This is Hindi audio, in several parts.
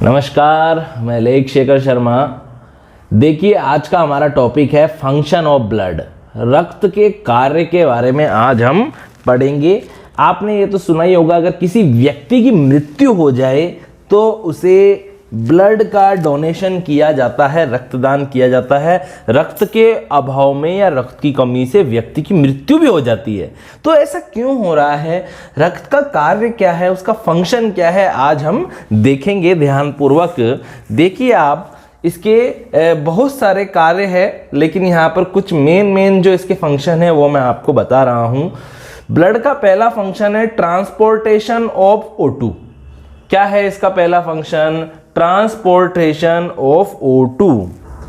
नमस्कार, मैं लेख शेखर शर्मा। देखिए, आज का हमारा टॉपिक है फंक्शन ऑफ ब्लड। रक्त के कार्य के बारे में आज हम पढ़ेंगे। आपने ये तो सुना ही होगा, अगर किसी व्यक्ति की मृत्यु हो जाए तो उसे ब्लड का डोनेशन किया जाता है, रक्तदान किया जाता है। रक्त के अभाव में या रक्त की कमी से व्यक्ति की मृत्यु भी हो जाती है। तो ऐसा क्यों हो रहा है? रक्त का कार्य क्या है, उसका फंक्शन क्या है, आज हम देखेंगे ध्यानपूर्वक। देखिए आप, इसके बहुत सारे कार्य हैं, लेकिन यहाँ पर कुछ मेन जो इसके फंक्शन है वो मैं आपको बता रहा हूँ। ब्लड का पहला फंक्शन है ट्रांसपोर्टेशन ऑफ O2। क्या है इसका पहला function? Transportation of O2।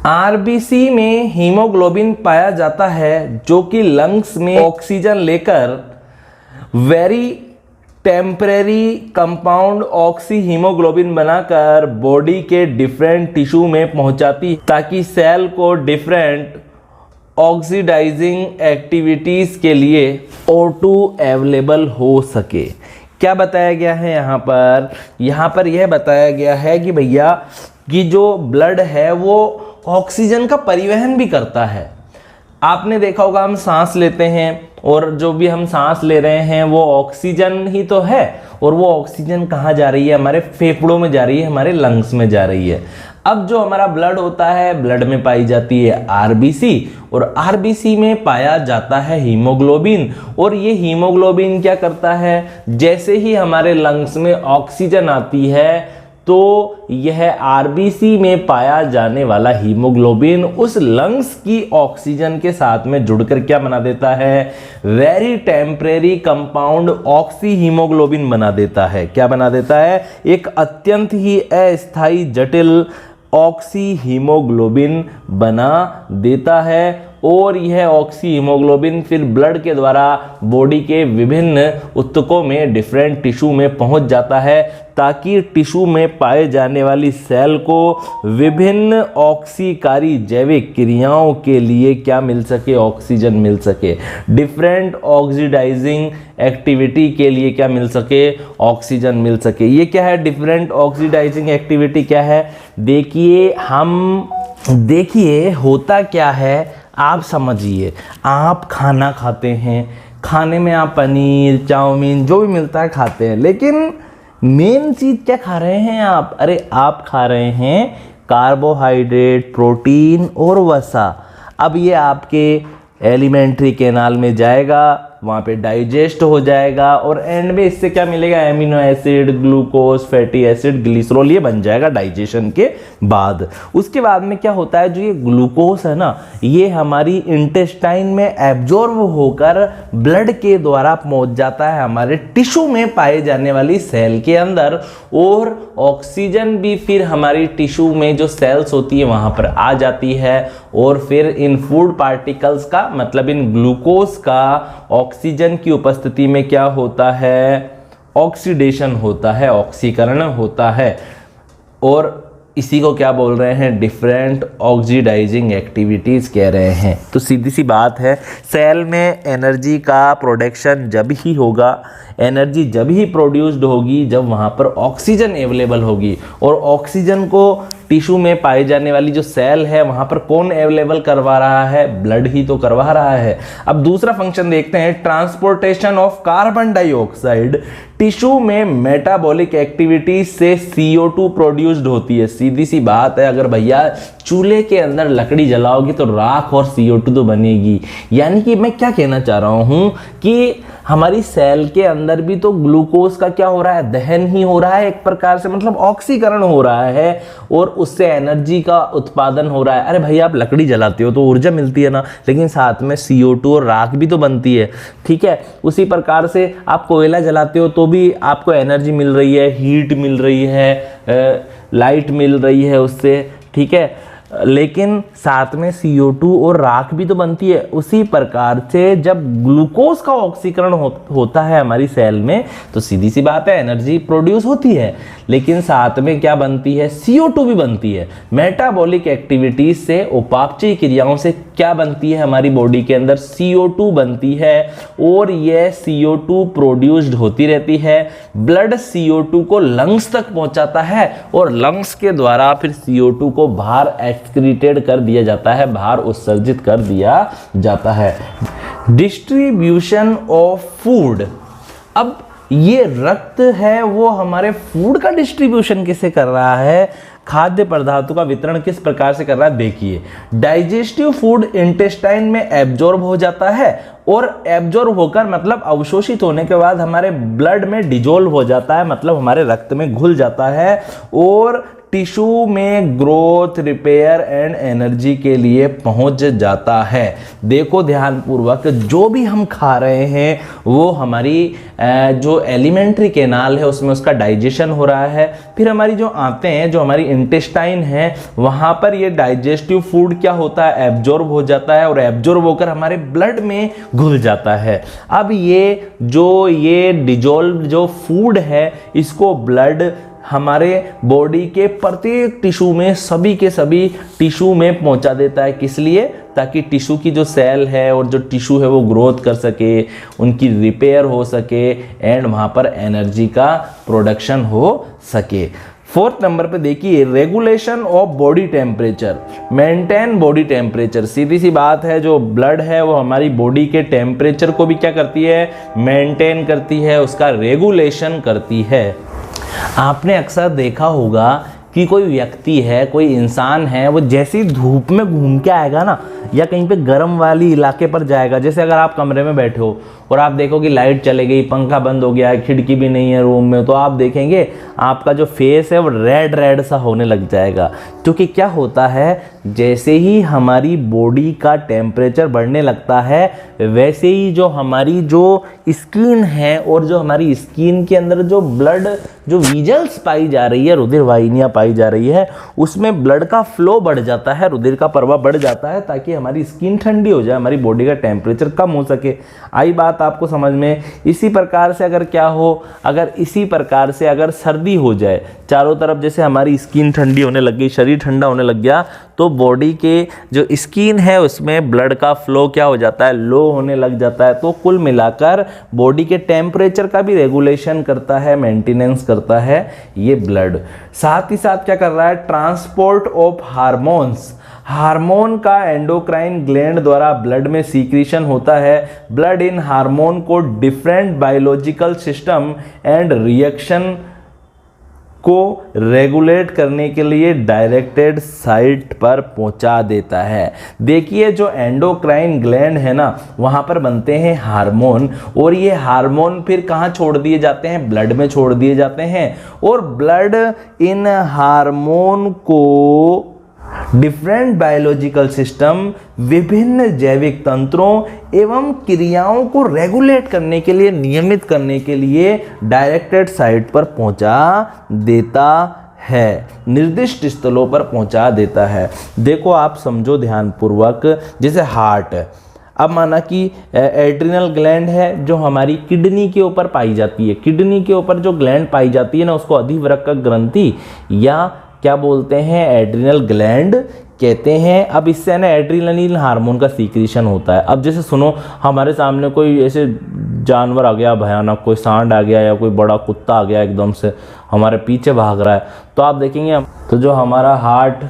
RBC में हीमोग्लोबिन पाया जाता है, जो कि लंग्स में ऑक्सीजन लेकर very temporary compound oxy haemoglobin बनाकर बॉडी के डिफरेंट टिश्यू में पहुंचाती, ताकि सेल को डिफरेंट ऑक्सीडाइजिंग एक्टिविटीज के लिए O2 अवेलेबल हो सके। क्या बताया गया है यहाँ पर यह बताया गया है कि भैया कि जो ब्लड है वो ऑक्सीजन का परिवहन भी करता है। आपने देखा होगा, हम सांस लेते हैं और जो भी हम सांस ले रहे हैं वो ऑक्सीजन ही तो है, और वो ऑक्सीजन कहाँ जा रही है? हमारे फेफड़ों में जा रही है, हमारे लंग्स में जा रही है। अब जो हमारा ब्लड होता है, ब्लड में पाई जाती है आरबीसी, और आरबीसी में पाया जाता है हीमोग्लोबिन। और ये हीमोग्लोबिन क्या करता है? जैसे ही हमारे लंग्स में ऑक्सीजन आती है तो यह आरबीसी में पाया जाने वाला हीमोग्लोबिन उस लंग्स की ऑक्सीजन के साथ में जुड़कर क्या बना देता है? Very temporary compound oxy haemoglobin बना देता है। क्या बना देता है? एक अत्यंत ही अस्थायी जटिल ऑक्सी हीमोग्लोबिन बना देता है। और यह ऑक्सी हीमोग्लोबिन फिर ब्लड के द्वारा बॉडी के विभिन्न ऊतकों में डिफरेंट टिश्यू में पहुंच जाता है, ताकि टिश्यू में पाए जाने वाली सेल को विभिन्न ऑक्सीकारी जैविक क्रियाओं के लिए क्या मिल सके? ऑक्सीजन मिल सके। डिफरेंट ऑक्सीडाइजिंग एक्टिविटी के लिए क्या मिल सके? ऑक्सीजन मिल सके। ये क्या है डिफरेंट ऑक्सीडाइजिंग एक्टिविटी? क्या है? देखिए होता क्या है, आप समझिए। आप खाना खाते हैं, खाने में आप पनीर, चाउमीन, जो भी मिलता है खाते हैं, लेकिन मेन चीज़ क्या खा रहे हैं आप? अरे आप खा रहे हैं कार्बोहाइड्रेट, प्रोटीन और वसा। अब ये आपके एलिमेंट्री कैनाल में जाएगा, वहाँ पे डाइजेस्ट हो जाएगा, और एंड में इससे क्या मिलेगा? Amino acid, glucose, fatty acid, glycerol, ये बन जाएगा डाइजेशन के बाद। उसके बाद में क्या होता है? जो ये ग्लूकोज है ना, ये हमारी इंटेस्टाइन में एब्जॉर्ब होकर ब्लड के द्वारा पहुंच जाता है हमारे टिश्यू में पाए जाने वाली सेल के अंदर, और ऑक्सीजन भी फिर हमारी टिश्यू में जो सेल्स होती है वहाँ पर आ जाती है, और फिर इन फूड पार्टिकल्स का मतलब इन ग्लूकोज का ऑक्सीजन की उपस्थिति में क्या होता है? ऑक्सीडेशन होता है, ऑक्सीकरण होता है। और इसी को क्या बोल रहे हैं? डिफरेंट ऑक्सीडाइजिंग एक्टिविटीज़ कह रहे हैं। तो सीधी सी बात है, सेल में एनर्जी का प्रोडक्शन जब ही होगा, एनर्जी जब ही प्रोड्यूस्ड होगी जब वहाँ पर ऑक्सीजन अवेलेबल होगी। और ऑक्सीजन को टिश्यू में पाई जाने वाली जो सेल है वहाँ पर कौन अवेलेबल करवा रहा है? ब्लड ही तो करवा रहा है। अब दूसरा फंक्शन देखते हैं, transportation of carbon dioxide. Tissue में मेटाबॉलिक एक्टिविटी से CO2 प्रोड्यूस्ड होती है। सीधी सी बात है, अगर भैया चूल्हे के अंदर लकड़ी जलाओगी तो राख और CO2 तो बनेगी। यानी कि मैं क्या कहना चाह रहा हूँ कि हमारी सेल के अंदर भी तो ग्लूकोज का क्या हो रहा है? दहन ही हो रहा है एक प्रकार से, मतलब ऑक्सीकरण हो रहा है, और उससे एनर्जी का उत्पादन हो रहा है। अरे भाई, आप लकड़ी जलाते हो तो ऊर्जा मिलती है ना, लेकिन साथ में CO2 और राख भी तो बनती है। ठीक है, उसी प्रकार से आप कोयला जलाते हो तो भी आपको एनर्जी मिल रही है, हीट मिल रही है, लाइट मिल रही है उससे। ठीक है, लेकिन साथ में CO2 और राख भी तो बनती है। उसी प्रकार से जब ग्लूकोज का ऑक्सीकरण होता है हमारी सेल में, तो सीधी सी बात है एनर्जी प्रोड्यूस होती है, लेकिन साथ में क्या बनती है? CO2 भी बनती है। मेटाबॉलिक एक्टिविटीज से, उपापचयी क्रियाओं से क्या बनती है हमारी बॉडी के अंदर, CO2 बनती है और यह CO2 प्रोड्यूस्ड होती रहती है। ब्लड CO2 को लंग्स तक पहुंचाता है और लंग्स के द्वारा फिर CO2 को बाहर एक्सक्रीटेड कर दिया जाता है, बाहर उत्सर्जित कर दिया जाता है। डिस्ट्रीब्यूशन ऑफ फूड, अब ये रक्त है वो हमारे फूड का डिस्ट्रीब्यूशन किसे कर रहा है, खाद्य पदार्थों का वितरण किस प्रकार से कर रहा है। देखिए, डाइजेस्टिव फूड इंटेस्टाइन में एब्जॉर्ब हो जाता है और एब्जॉर्ब होकर मतलब अवशोषित होने के बाद हमारे ब्लड में डिजोल्व हो जाता है, मतलब हमारे रक्त में घुल जाता है और टिश्यू में ग्रोथ, रिपेयर एंड एनर्जी के लिए पहुंच जाता है। देखो ध्यानपूर्वक, जो भी हम खा रहे हैं वो हमारी जो एलिमेंट्री कैनाल है उसमें उसका डाइजेशन हो रहा है, फिर हमारी जो आंतें हैं, जो हमारी इंटेस्टाइन है, वहां पर ये डाइजेस्टिव फूड क्या होता है, एब्जॉर्ब हो जाता है और एब्जॉर्ब होकर हमारे ब्लड में घुल जाता है। अब ये डिजोल्व जो फूड है इसको ब्लड हमारे बॉडी के प्रत्येक टिश्यू में, सभी के सभी टिश्यू में पहुंचा देता है। किस लिए, ताकि टिश्यू की जो सेल है और जो टिश्यू है वो ग्रोथ कर सके, उनकी रिपेयर हो सके एंड वहाँ पर एनर्जी का प्रोडक्शन हो सके। 4th नंबर पे देखिए, regulation of body temperature, maintain body temperature. सीधी सी बात है, जो ब्लड है वो हमारी बॉडी के टेम्परेचर को भी क्या करती है, मेंटेन करती है, उसका रेगुलेशन करती है। आपने अक्सर देखा होगा कि कोई व्यक्ति है, कोई इंसान है, वो जैसे ही धूप में घूम के आएगा ना या कहीं पे गर्म वाली इलाके पर जाएगा, जैसे अगर आप कमरे में बैठे हो और आप देखो कि लाइट चले गई, पंखा बंद हो गया है, खिड़की भी नहीं है रूम में, तो आप देखेंगे आपका जो फेस है वो रेड रेड सा होने लग जाएगा। क्योंकि क्या होता है, जैसे ही हमारी बॉडी का टेम्परेचर बढ़ने लगता है वैसे ही जो हमारी जो स्किन है और जो हमारी स्किन के अंदर जो ब्लड, जो वीजल्स पाई जा रही है, रुधिर वाहिनियाँ पाई जा रही है, उसमें ब्लड का फ्लो बढ़ जाता है, रुधिर का प्रवाह बढ़ जाता है, ताकि हमारी स्किन ठंडी हो जाए, हमारी बॉडी का टेम्परेचर कम हो सके। आई बात आपको समझ में। इसी प्रकार से अगर क्या हो, अगर इसी प्रकार से अगर सर्दी हो जाए, चारों तरफ जैसे हमारी स्किन ठंडी होने लग गई, शरीर ठंडा होने लग गया, तो बॉडी के जो स्किन है उसमें ब्लड का फ्लो क्या हो जाता है, लो होने लग जाता है। तो कुल मिलाकर बॉडी के टेम्परेचर का भी रेगुलेशन करता है, मेंटेनेंस करता है ये ब्लड। साथ ही साथ क्या कर रहा है, ट्रांसपोर्ट ऑफ हार्मोन्स, हार्मोन का एंडोक्राइन ग्लैंड द्वारा ब्लड में सीक्रेशन होता है। ब्लड इन हार्मोन को different biological system and reaction को रेगुलेट करने के लिए डायरेक्टेड साइट पर पहुंचा देता है। देखिए, जो एंडोक्राइन ग्लैंड है ना, वहां पर बनते हैं हार्मोन और ये हार्मोन फिर कहाँ छोड़ दिए जाते हैं, ब्लड में छोड़ दिए जाते हैं और ब्लड इन हार्मोन को डिफरेंट बायोलॉजिकल सिस्टम, विभिन्न जैविक तंत्रों एवं क्रियाओं को रेगुलेट करने के लिए, नियमित करने के लिए डायरेक्टेड साइट पर पहुंचा देता है, निर्दिष्ट स्थलों पर पहुंचा देता है। देखो आप समझो ध्यानपूर्वक, जैसे हार्ट है, अब माना कि एड्रिनल ग्लैंड है जो हमारी किडनी के ऊपर पाई जाती है, किडनी के ऊपर जो ग्लैंड पाई जाती है ना, उसको अधिवृक्क ग्रंथि या क्या बोलते हैं, एड्रिनल ग्लैंड कहते हैं। अब इससे ना एड्रिनलिन हार्मोन का सीक्रेशन होता है। अब जैसे सुनो, हमारे सामने कोई ऐसे जानवर आ गया भयानक, कोई सांड आ गया या कोई बड़ा कुत्ता आ गया, एकदम से हमारे पीछे भाग रहा है, तो आप देखेंगे तो जो हमारा हार्ट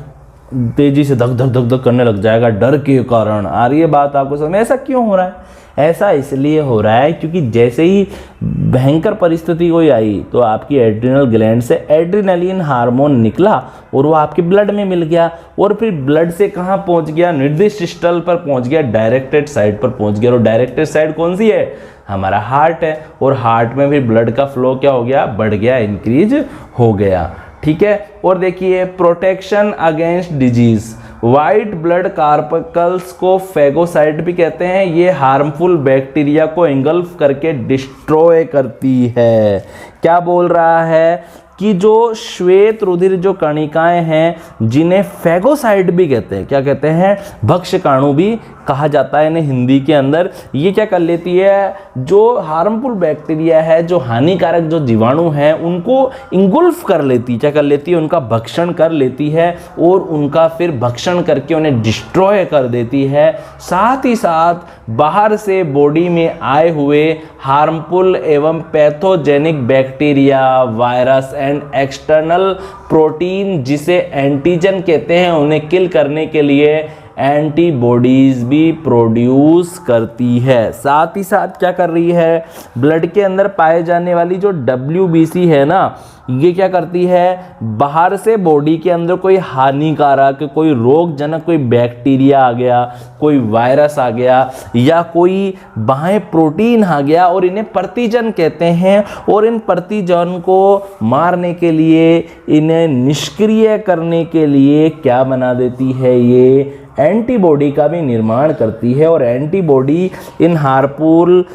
तेजी से धक धक धक धक करने लग जाएगा, डर के कारण। आ रही है बात आपको समझ में? ऐसा क्यों हो रहा है? ऐसा इसलिए हो रहा है क्योंकि जैसे ही भयंकर परिस्थिति कोई आई तो आपकी एड्रिनल ग्लैंड से एड्रिनलिन हार्मोन निकला और वो आपके ब्लड में मिल गया और फिर ब्लड से कहाँ पहुंच गया, निर्दिष्ट स्थल पर पहुंच गया, डायरेक्टेड साइट पर पहुंच गया। और डायरेक्टेड साइट कौन सी है? हमारा हार्ट है। और हार्ट में फिर ब्लड का फ्लो क्या हो गया, बढ़ गया, इंक्रीज हो गया। ठीक है। और देखिए, protection against disease, white blood corpuscles को फेगोसाइट भी कहते हैं। ये हार्मफुल बैक्टीरिया को इंगल्फ करके डिस्ट्रॉय करती है। क्या बोल रहा है कि जो श्वेत रुधिर जो कणिकाएं हैं जिन्हें फेगोसाइट भी कहते हैं, क्या कहते हैं, भक्ष्यकाणु भी कहा जाता है इन्हें हिंदी के अंदर। ये क्या कर लेती है, जो हार्मफुल बैक्टीरिया है, जो हानिकारक जो जीवाणु हैं, उनको इंगुल्फ कर लेती है, क्या कर लेती है, उनका भक्षण कर लेती है और उनका फिर भक्षण करके उन्हें डिस्ट्रॉय कर देती है। साथ ही साथ बाहर से बॉडी में आए हुए हार्मफुल एवं pathogenic bacteria, virus and external protein जिसे एंटीजन कहते हैं, उन्हें किल करने के लिए एंटीबॉडीज भी प्रोड्यूस करती है। साथ ही साथ क्या कर रही है, ब्लड के अंदर पाए जाने वाली जो WBC है ना, ये क्या करती है, बाहर से बॉडी के अंदर कोई हानिकारक, कोई रोगजनक, कोई बैक्टीरिया आ गया, कोई वायरस आ गया या कोई बाह्य प्रोटीन आ गया, और इन्हें प्रतिजन कहते हैं। और इन प्रतिजन को मारने के लिए, इन्हें निष्क्रिय करने के लिए क्या बना देती है, ये एंटीबॉडी का भी निर्माण करती है। और एंटीबॉडी इन हार्मफुल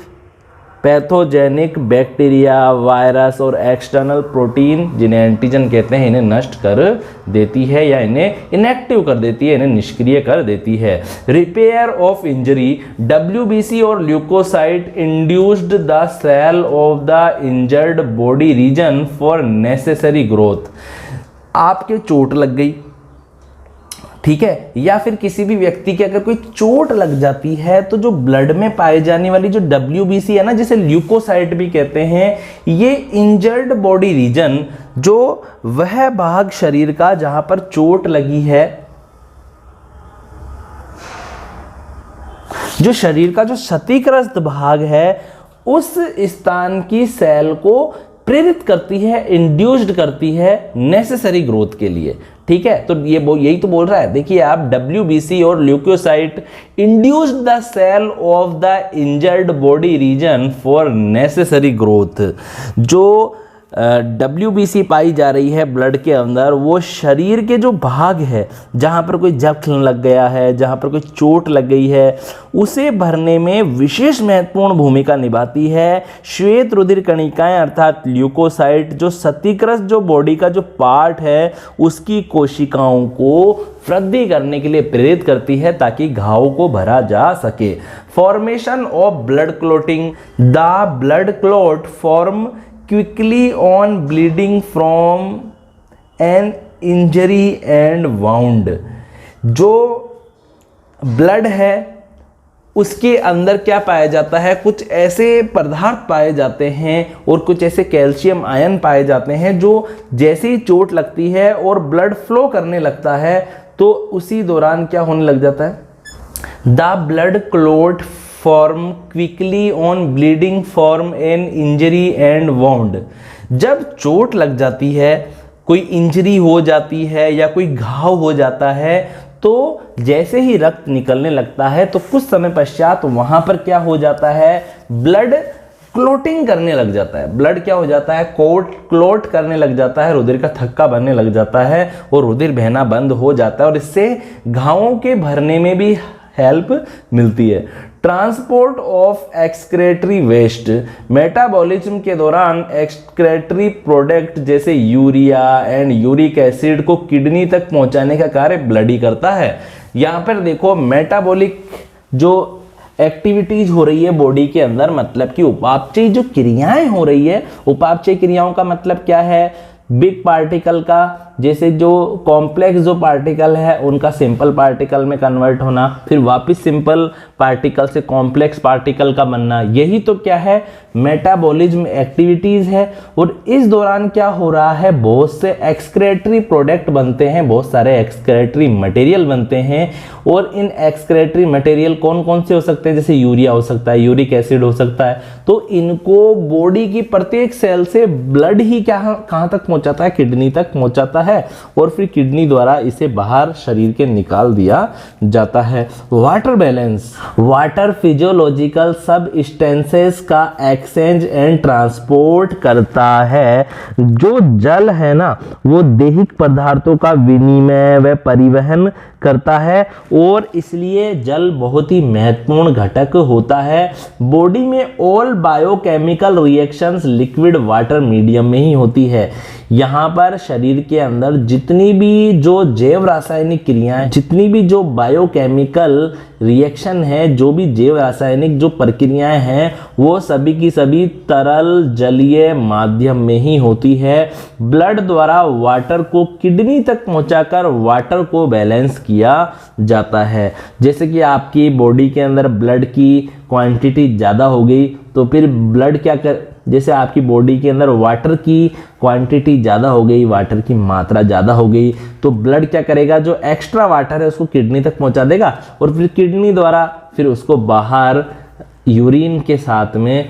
पैथोजेनिक बैक्टीरिया, वायरस और एक्सटर्नल प्रोटीन जिन्हें एंटीजन कहते हैं, इन्हें नष्ट कर देती है या इन्हें इनएक्टिव कर देती है, इन्हें निष्क्रिय कर देती है। रिपेयर ऑफ इंजरी, WBC और leucocyte induced the cell of the injured body region for necessary growth. आपके चोट लग गई, ठीक है, या फिर किसी भी व्यक्ति के अगर कोई चोट लग जाती है, तो जो ब्लड में पाए जाने वाली जो WBC है ना, जिसे ल्यूकोसाइट भी कहते हैं, ये इंजर्ड बॉडी रीजन, जो वह भाग शरीर का जहां पर चोट लगी है, जो शरीर का जो क्षतिग्रस्त भाग है, उस स्थान की सेल को प्रेरित करती है, इंड्यूस्ड करती है नेसेसरी ग्रोथ के लिए। ठीक है, तो ये यही तो बोल रहा है। देखिए आप, WBC और leucocyte induced the cell of the injured body region for necessary growth. जो WBC पाई जा रही है ब्लड के अंदर, वो शरीर के जो भाग है जहाँ पर कोई जख्म लग गया है, जहाँ पर कोई चोट लग गई है, उसे भरने में विशेष महत्वपूर्ण भूमिका निभाती है। श्वेत रुधिर कणिकाएं अर्थात ल्यूकोसाइट, जो क्षतिग्रस्त जो बॉडी का जो पार्ट है, उसकी कोशिकाओं को वृद्धि करने के लिए प्रेरित करती है ताकि घाव को भरा जा सके। Formation of blood clotting, the blood clot form quickly on bleeding from an injury and wound। जो ब्लड है उसके अंदर क्या पाया जाता है, कुछ ऐसे पदार्थ पाए जाते हैं और कुछ ऐसे कैल्शियम आयन पाए जाते हैं, जो जैसे ही चोट लगती है और ब्लड फ्लो करने लगता है, तो उसी दौरान क्या होने लग जाता है, the blood clot form quickly on bleeding form an injury and wound. जब चोट लग जाती है, कोई इंजरी हो जाती है या कोई घाव हो जाता है, तो जैसे ही रक्त निकलने लगता है, तो कुछ समय पश्चात वहां पर क्या हो जाता है, ब्लड क्लोटिंग करने लग जाता है। ब्लड क्या हो जाता है, क्लोट करने लग जाता है, रुधिर का थक्का बनने लग जाता है और रुधिर बहना बंद हो जाता है, और इससे घावों के भरने में भी हेल्प मिलती है। Transport of excretory waste, metabolism के दौरान एक्सक्रेटरी प्रोडक्ट जैसे यूरिया एंड यूरिक एसिड को किडनी तक पहुंचाने का कार्य ब्लड ही करता है। यहाँ पर देखो, मेटाबॉलिक जो एक्टिविटीज हो रही है बॉडी के अंदर, मतलब कि उपापचयी जो क्रियाएं हो रही है, उपापचयी क्रियाओं का मतलब क्या है, बिग पार्टिकल का, जैसे जो कॉम्प्लेक्स जो पार्टिकल है उनका सिंपल पार्टिकल में कन्वर्ट होना, फिर वापस सिंपल पार्टिकल से कॉम्प्लेक्स पार्टिकल का बनना, यही तो क्या है, मेटाबॉलिज्म एक्टिविटीज है। और इस दौरान क्या हो रहा है, बहुत से एक्सक्रेटरी प्रोडक्ट बनते हैं, बहुत सारे एक्सक्रेटरी मटेरियल बनते हैं। और इन एक्सक्रेटरी मटेरियल कौन कौन से हो सकते हैं, जैसे यूरिया हो सकता है, यूरिक एसिड हो सकता है। तो इनको बॉडी की प्रत्येक सेल से ब्लड ही कहाँ तक पहुंचाता है, किडनी तक पहुंचाता है, और फिर किडनी द्वारा इसे बाहर शरीर के निकाल दिया जाता है। Water balance, water physiological substances का एक्सचेंज एंड ट्रांसपोर्ट करता है। जो जल है ना, वो दैहिक पदार्थों का विनिमय व परिवहन करता है, और इसलिए जल बहुत ही महत्वपूर्ण घटक होता है। बॉडी में all biochemical reactions liquid water medium में ही होती है। यहाँ पर शरीर के अंदर जितनी भी जो जैव रासायनिक क्रियाएं, जितनी भी जो बायोकेमिकल रिएक्शन है, जो भी जैव रासायनिक जो प्रक्रियाएं हैं वो सभी की सभी तरल जलीय माध्यम में ही होती है। ब्लड द्वारा वाटर को किडनी तक पहुंचाकर वाटर को बैलेंस किया जाता है। जैसे कि आपकी बॉडी के अंदर ब्लड की क्वांटिटी ज़्यादा हो गई तो फिर ब्लड क्या कर, जैसे आपकी बॉडी के अंदर वाटर की क्वांटिटी ज़्यादा हो गई, वाटर की मात्रा ज़्यादा हो गई, तो ब्लड क्या करेगा, जो एक्स्ट्रा वाटर है उसको किडनी तक पहुंचा देगा और फिर किडनी द्वारा फिर उसको बाहर यूरिन के साथ में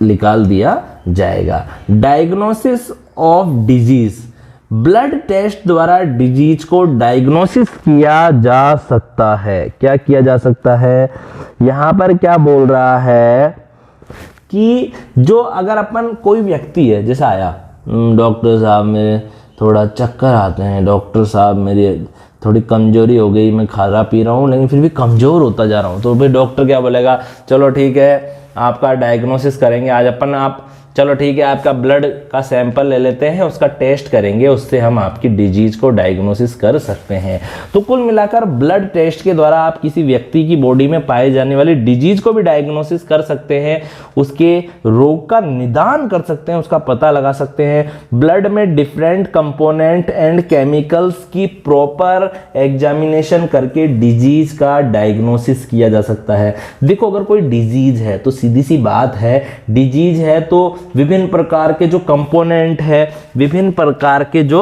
निकाल दिया जाएगा। Diagnosis of disease, blood test द्वारा डिजीज को डायग्नोसिस किया जा सकता है। क्या किया जा सकता है, यहाँ पर क्या बोल रहा है कि जो अगर अपन कोई व्यक्ति है, जैसा आया डॉक्टर साहब मेरे थोड़ा चक्कर आते हैं, डॉक्टर साहब मेरी थोड़ी कमजोरी हो गई, मैं खा रहा पी रहा हूँ लेकिन फिर भी कमज़ोर होता जा रहा हूँ, तो फिर डॉक्टर क्या बोलेगा, चलो ठीक है आपका डायग्नोसिस करेंगे आज अपन, आप चलो ठीक है आपका ब्लड का सैंपल ले लेते हैं, उसका टेस्ट करेंगे, उससे हम आपकी डिजीज को डायग्नोसिस कर सकते हैं। तो कुल मिलाकर ब्लड टेस्ट के द्वारा आप किसी व्यक्ति की बॉडी में पाए जाने वाली डिजीज को भी डायग्नोसिस कर सकते हैं, उसके रोग का निदान कर सकते हैं, उसका पता लगा सकते हैं। ब्लड में डिफरेंट कंपोनेंट एंड केमिकल्स की प्रॉपर एग्जामिनेशन करके डिजीज का डायग्नोसिस किया जा सकता है। देखो अगर कोई डिजीज है तो सीधी सी बात है, डिजीज है तो विभिन्न प्रकार के जो कंपोनेंट है, विभिन्न प्रकार के जो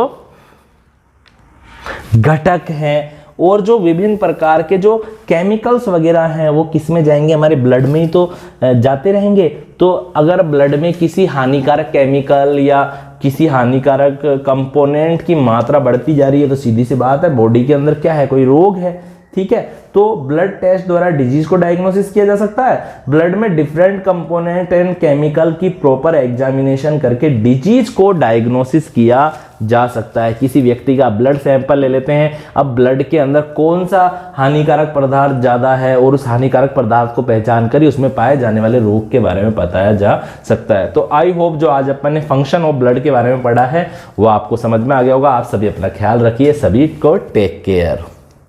घटक हैं और जो विभिन्न प्रकार के जो केमिकल्स वगैरह हैं वो किस में जाएंगे, हमारे ब्लड में ही तो जाते रहेंगे। तो अगर ब्लड में किसी हानिकारक केमिकल या किसी हानिकारक कंपोनेंट की मात्रा बढ़ती जा रही है तो सीधी सी बात है बॉडी के अंदर क्या है, कोई रोग है। ठीक है, तो ब्लड टेस्ट द्वारा डिजीज को डायग्नोसिस किया जा सकता है। ब्लड में डिफरेंट कंपोनेंट एंड केमिकल की प्रॉपर एग्जामिनेशन करके डिजीज को डायग्नोसिस किया जा सकता है। किसी व्यक्ति का ब्लड सैंपल ले लेते हैं, अब ब्लड के अंदर कौन सा हानिकारक पदार्थ ज़्यादा है और उस हानिकारक पदार्थ को पहचान कर ही उसमें पाए जाने वाले रोग के बारे में बताया जा सकता है। तो आई होप जो आज अपन ने फंक्शन ऑफ ब्लड के बारे में पढ़ा है वो आपको समझ में आ गया होगा। आप सभी अपना ख्याल रखिए, सभी को टेक केयर।